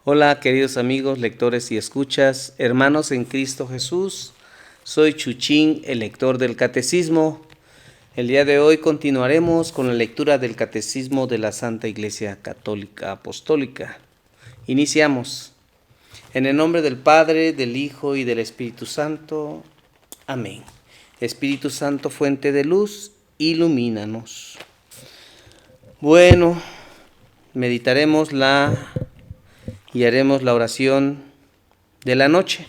Hola queridos amigos, lectores y escuchas, hermanos en Cristo Jesús. Soy Chuchín, el lector del Catecismo. El día de hoy continuaremos con la lectura del Catecismo de la Santa Iglesia Católica Apostólica. Iniciamos. En el nombre del Padre, del Hijo y del Espíritu Santo. Amén. Espíritu Santo, fuente de luz, ilumínanos. Bueno, meditaremos y haremos la oración de la noche.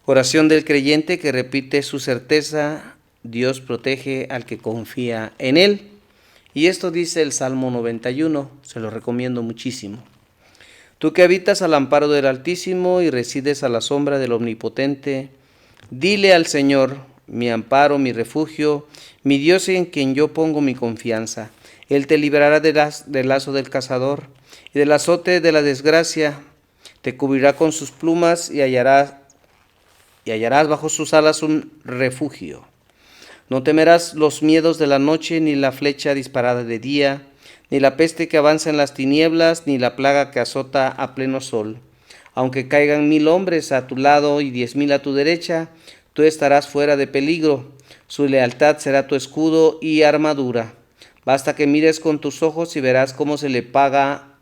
Oración del creyente que repite su certeza: Dios protege al que confía en Él. Y esto dice el Salmo 91, se lo recomiendo muchísimo. Tú que habitas al amparo del Altísimo y resides a la sombra del Omnipotente, dile al Señor: mi amparo, mi refugio, mi Dios en quien yo pongo mi confianza. Él te librará del lazo del cazador y del azote de la desgracia. Te cubrirá con sus plumas y hallarás bajo sus alas un refugio. No temerás los miedos de la noche, ni la flecha disparada de día, ni la peste que avanza en las tinieblas, ni la plaga que azota a pleno sol. Aunque caigan 1000 hombres a tu lado y 10,000 a tu derecha, tú estarás fuera de peligro. Su lealtad será tu escudo y armadura. Basta que mires con tus ojos y verás cómo se le paga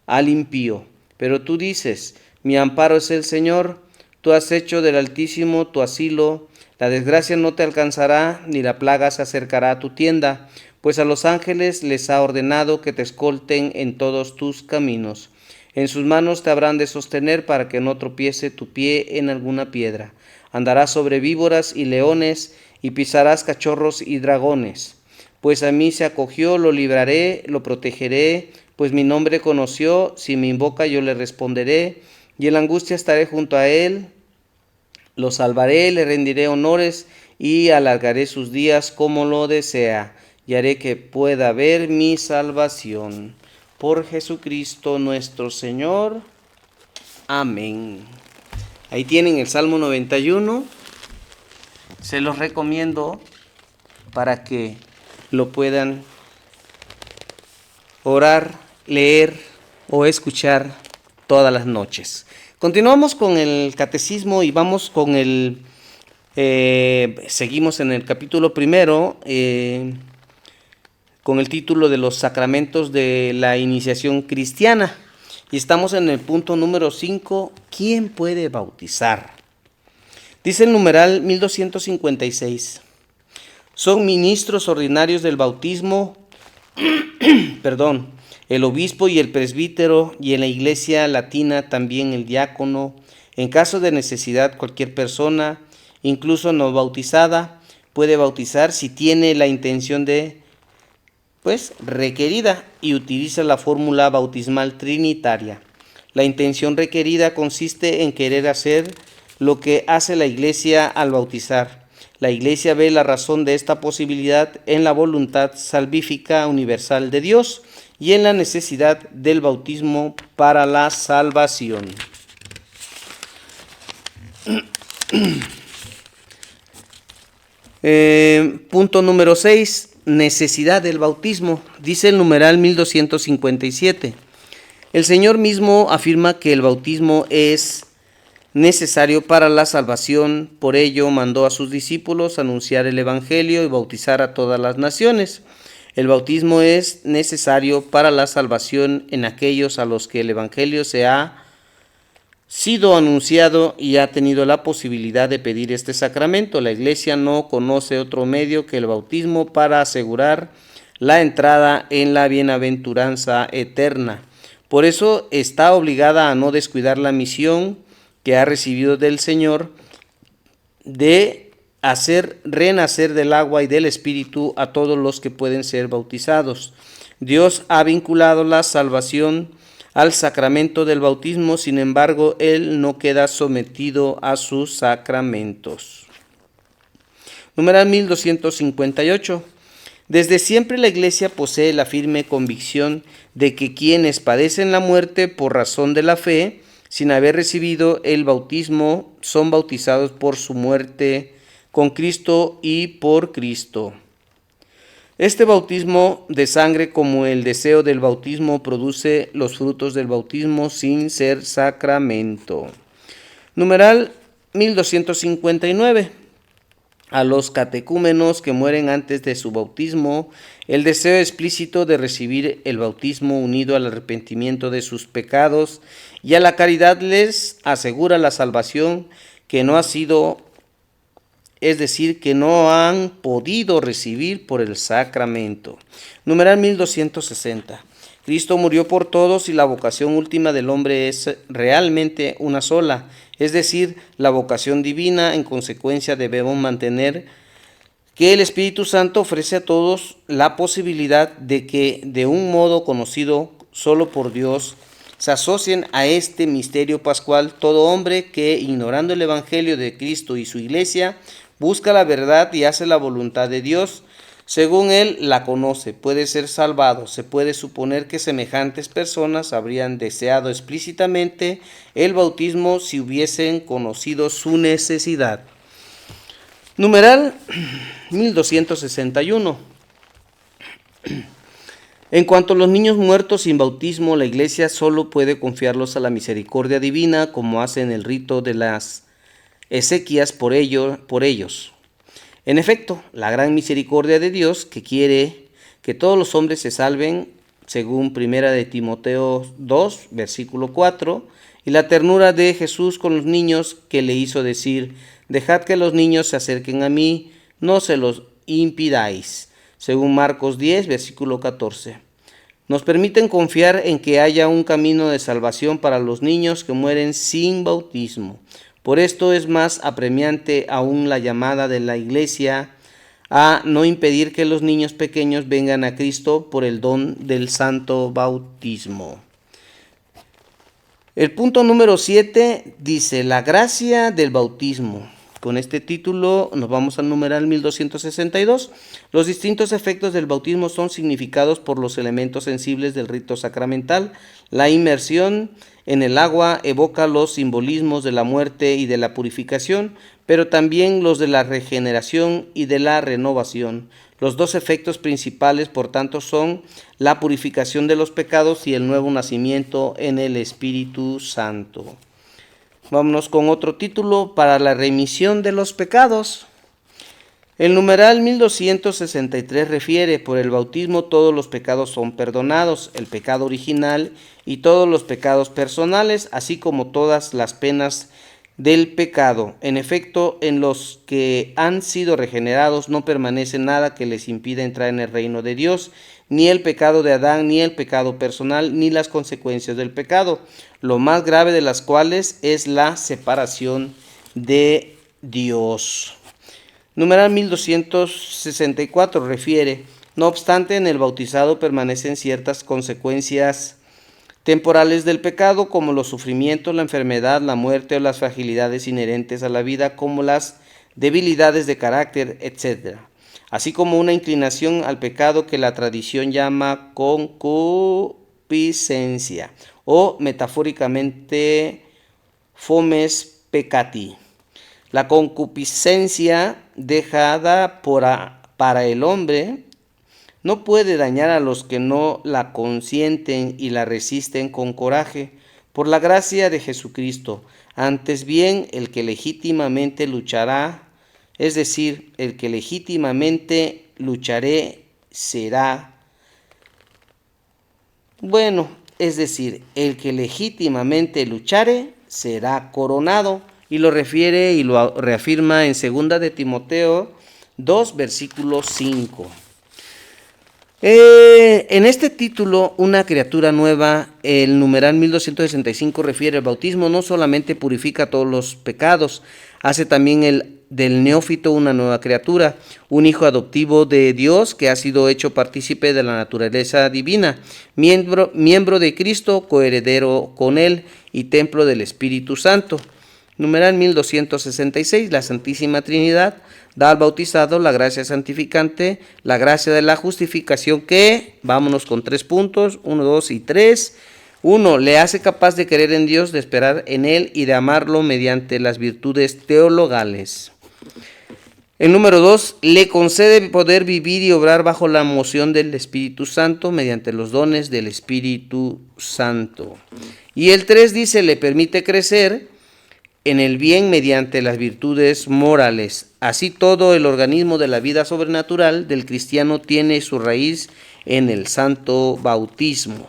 al impío. Pero tú dices: mi amparo es el Señor. Tú has hecho del Altísimo tu asilo. La desgracia no te alcanzará, ni la plaga se acercará a tu tienda, pues a los ángeles les ha ordenado que te escolten en todos tus caminos. En sus manos te habrán de sostener para que no tropiece tu pie en alguna piedra. Andarás sobre víboras y leones, y pisarás cachorros y dragones. Pues a mí se acogió, lo libraré, lo protegeré, pues mi nombre conoció. Si me invoca, yo le responderé, y en la angustia estaré junto a él. Lo salvaré, le rendiré honores y alargaré sus días como lo desea, y haré que pueda ver mi salvación. Por Jesucristo nuestro Señor. Amén. Ahí tienen el Salmo 91. Se los recomiendo para que lo puedan orar, leer o escuchar todas las noches. Continuamos con el catecismo y vamos con seguimos en el capítulo primero, con el título de los sacramentos de la iniciación cristiana. Y estamos en el punto número 5, ¿quién puede bautizar? Dice el numeral 1256. Son ministros ordinarios del bautismo, el obispo y el presbítero, y en la iglesia latina también el diácono. En caso de necesidad, cualquier persona, incluso no bautizada, puede bautizar si tiene la intención requerida, y utiliza la fórmula bautismal trinitaria. La intención requerida consiste en querer hacer lo que hace la iglesia al bautizar. La iglesia ve la razón de esta posibilidad en la voluntad salvífica universal de Dios y en la necesidad del bautismo para la salvación. Punto número 6. Necesidad del bautismo. Dice el numeral 1257. El Señor mismo afirma que el bautismo es necesario para la salvación. Por ello mandó a sus discípulos anunciar el Evangelio y bautizar a todas las naciones. El bautismo es necesario para la salvación en aquellos a los que el Evangelio se ha sido anunciado y ha tenido la posibilidad de pedir este sacramento. La Iglesia no conoce otro medio que el bautismo para asegurar la entrada en la bienaventuranza eterna. Por eso está obligada a no descuidar la misión que ha recibido del Señor de hacer renacer del agua y del Espíritu a todos los que pueden ser bautizados. Dios ha vinculado la salvación al sacramento del bautismo, sin embargo, Él no queda sometido a sus sacramentos. Numeral 1258. Desde siempre la Iglesia posee la firme convicción de que quienes padecen la muerte por razón de la fe, sin haber recibido el bautismo, son bautizados por su muerte con Cristo y por Cristo. Este bautismo de sangre, como el deseo del bautismo, produce los frutos del bautismo sin ser sacramento. Numeral 1259. A los catecúmenos que mueren antes de su bautismo, el deseo explícito de recibir el bautismo unido al arrepentimiento de sus pecados y a la caridad les asegura la salvación que no ha sido, es decir, que no han podido recibir por el sacramento. Numeral 1260. Cristo murió por todos y la vocación última del hombre es realmente una sola, es decir, la vocación divina. En consecuencia, debemos mantener que el Espíritu Santo ofrece a todos la posibilidad de que, de un modo conocido solo por Dios, se asocien a este misterio pascual todo hombre que, ignorando el Evangelio de Cristo y su Iglesia, busca la verdad y hace la voluntad de Dios, según él la conoce, puede ser salvado. Se puede suponer que semejantes personas habrían deseado explícitamente el bautismo si hubiesen conocido su necesidad. Numeral 1261. En cuanto a los niños muertos sin bautismo, la Iglesia solo puede confiarlos a la misericordia divina, como hace en el rito de las exequias por ellos. En efecto, la gran misericordia de Dios, que quiere que todos los hombres se salven, según 1 de Timoteo 2, versículo 4, y la ternura de Jesús con los niños, que le hizo decir: dejad que los niños se acerquen a mí, no se los impidáis, según Marcos 10, versículo 14. Nos permiten confiar en que haya un camino de salvación para los niños que mueren sin bautismo. Por esto es más apremiante aún la llamada de la Iglesia a no impedir que los niños pequeños vengan a Cristo por el don del santo bautismo. El punto número 7 dice: la gracia del bautismo. Con este título nos vamos al numeral 1262. Los distintos efectos del bautismo son significados por los elementos sensibles del rito sacramental. La inmersión en el agua evoca los simbolismos de la muerte y de la purificación, pero también los de la regeneración y de la renovación. Los dos efectos principales, por tanto, son la purificación de los pecados y el nuevo nacimiento en el Espíritu Santo. Vámonos con otro título: para la remisión de los pecados. El numeral 1263 refiere: por el bautismo todos los pecados son perdonados, el pecado original y todos los pecados personales, así como todas las penas del pecado. En efecto, en los que han sido regenerados no permanece nada que les impida entrar en el reino de Dios, ni el pecado de Adán, ni el pecado personal, ni las consecuencias del pecado, lo más grave de las cuales es la separación de Dios. Numeral 1264 refiere: no obstante, en el bautizado permanecen ciertas consecuencias temporales del pecado, como los sufrimientos, la enfermedad, la muerte o las fragilidades inherentes a la vida, como las debilidades de carácter, etc., así como una inclinación al pecado que la tradición llama concupiscencia, o metafóricamente fomes peccati. La concupiscencia dejada para el hombre no puede dañar a los que no la consienten y la resisten con coraje, por la gracia de Jesucristo. Antes bien, el que legítimamente luchará, es decir, el que legítimamente lucharé será, el que legítimamente luchare será coronado. Y lo refiere y lo reafirma en 2 de Timoteo 2, versículo 5. En este título, una criatura nueva, el numeral 1265 refiere: el bautismo no solamente purifica todos los pecados, hace también del neófito una nueva criatura, un hijo adoptivo de Dios que ha sido hecho partícipe de la naturaleza divina, miembro de Cristo, coheredero con él y templo del Espíritu Santo. Numeral 1266, la Santísima Trinidad da al bautizado la gracia santificante, la gracia de la justificación que, vámonos con 3 puntos, 1, 2 y 3. 1. Le hace capaz de creer en Dios, de esperar en Él y de amarlo mediante las virtudes teologales. El número 2, le concede poder vivir y obrar bajo la moción del Espíritu Santo mediante los dones del Espíritu Santo. Y el 3 dice, le permite crecer en el bien mediante las virtudes morales. Así todo el organismo de la vida sobrenatural del cristiano tiene su raíz en el santo bautismo.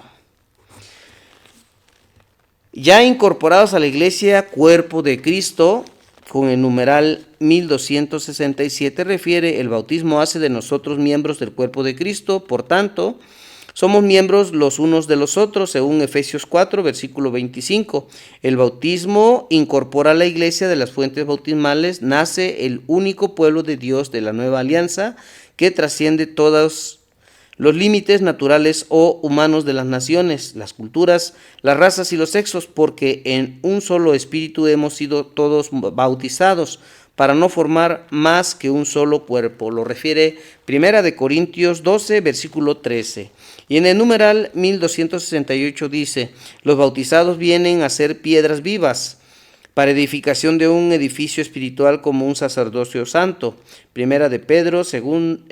Ya incorporados a la iglesia, cuerpo de Cristo, con el numeral 1267 refiere, el bautismo hace de nosotros miembros del cuerpo de Cristo, por tanto, somos miembros los unos de los otros, según Efesios 4, versículo 25. El bautismo incorpora a la iglesia de las fuentes bautismales, nace el único pueblo de Dios de la nueva alianza que trasciende todos los límites naturales o humanos de las naciones, las culturas, las razas y los sexos, porque en un solo espíritu hemos sido todos bautizados para no formar más que un solo cuerpo. Lo refiere 1 Corintios 12, versículo 13. Y en el numeral 1268 dice, los bautizados vienen a ser piedras vivas para edificación de un edificio espiritual como un sacerdocio santo. Primera de Pedro, según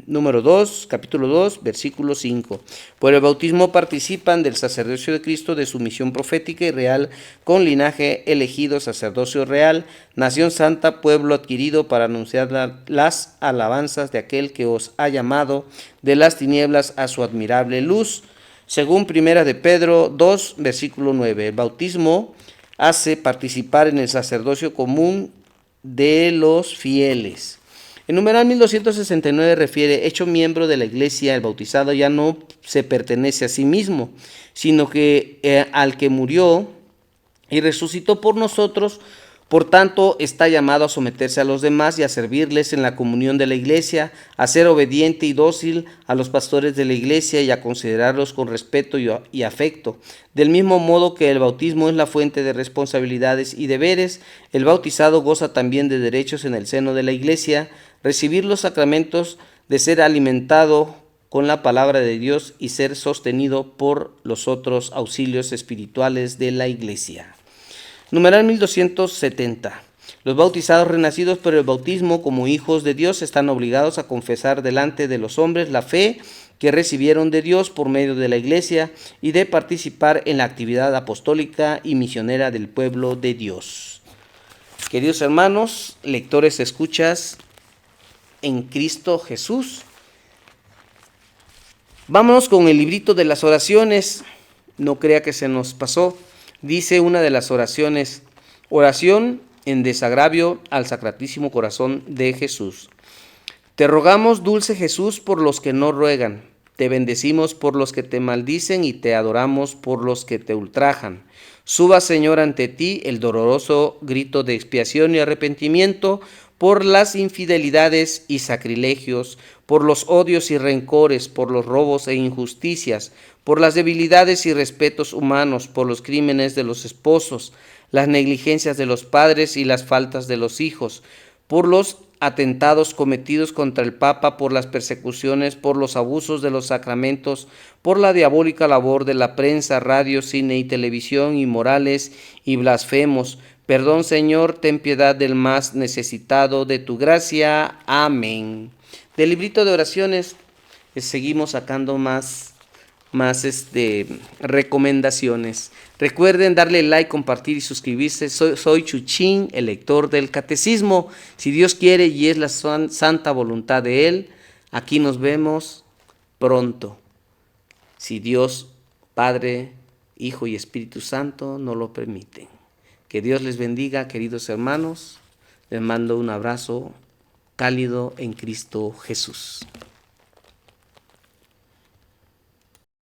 número 2, capítulo 2, versículo 5. Por el bautismo participan del sacerdocio de Cristo, de su misión profética y real, con linaje elegido, sacerdocio real, nación santa, pueblo adquirido para anunciar las alabanzas de aquel que os ha llamado de las tinieblas a su admirable luz. Según Primera de Pedro 2, versículo 9. El bautismo hace participar en el sacerdocio común de los fieles. El numeral 1269 refiere, hecho miembro de la iglesia, el bautizado ya no se pertenece a sí mismo, sino que al que murió y resucitó por nosotros, por tanto está llamado a someterse a los demás y a servirles en la comunión de la iglesia, a ser obediente y dócil a los pastores de la iglesia y a considerarlos con respeto y afecto. Del mismo modo que el bautismo es la fuente de responsabilidades y deberes, el bautizado goza también de derechos en el seno de la iglesia, recibir los sacramentos, de ser alimentado con la palabra de Dios y ser sostenido por los otros auxilios espirituales de la iglesia. Numeral 1270. Los bautizados renacidos por el bautismo como hijos de Dios están obligados a confesar delante de los hombres la fe que recibieron de Dios por medio de la iglesia y de participar en la actividad apostólica y misionera del pueblo de Dios. Queridos hermanos, lectores, escuchas en Cristo Jesús, vámonos con el librito de las oraciones. No crea que se nos pasó. Dice una de las oraciones, oración en desagravio al Sacratísimo Corazón de Jesús. Te rogamos, dulce Jesús, por los que no ruegan, te bendecimos por los que te maldicen y te adoramos por los que te ultrajan. Suba, Señor, ante ti el doloroso grito de expiación y arrepentimiento por las infidelidades y sacrilegios, por los odios y rencores, por los robos e injusticias, por las debilidades y respetos humanos, por los crímenes de los esposos, las negligencias de los padres y las faltas de los hijos, por los atentados cometidos contra el Papa, por las persecuciones, por los abusos de los sacramentos, por la diabólica labor de la prensa, radio, cine y televisión, inmorales y blasfemos. Perdón, Señor, ten piedad del más necesitado de tu gracia. Amén. Del librito de oraciones seguimos sacando más recomendaciones. Recuerden darle like, compartir y suscribirse. Soy Chuchín, el lector del Catecismo. Si Dios quiere y es la santa voluntad de Él, aquí nos vemos pronto. Si Dios, Padre, Hijo y Espíritu Santo no lo permiten. Que Dios les bendiga, queridos hermanos. Les mando un abrazo cálido en Cristo Jesús.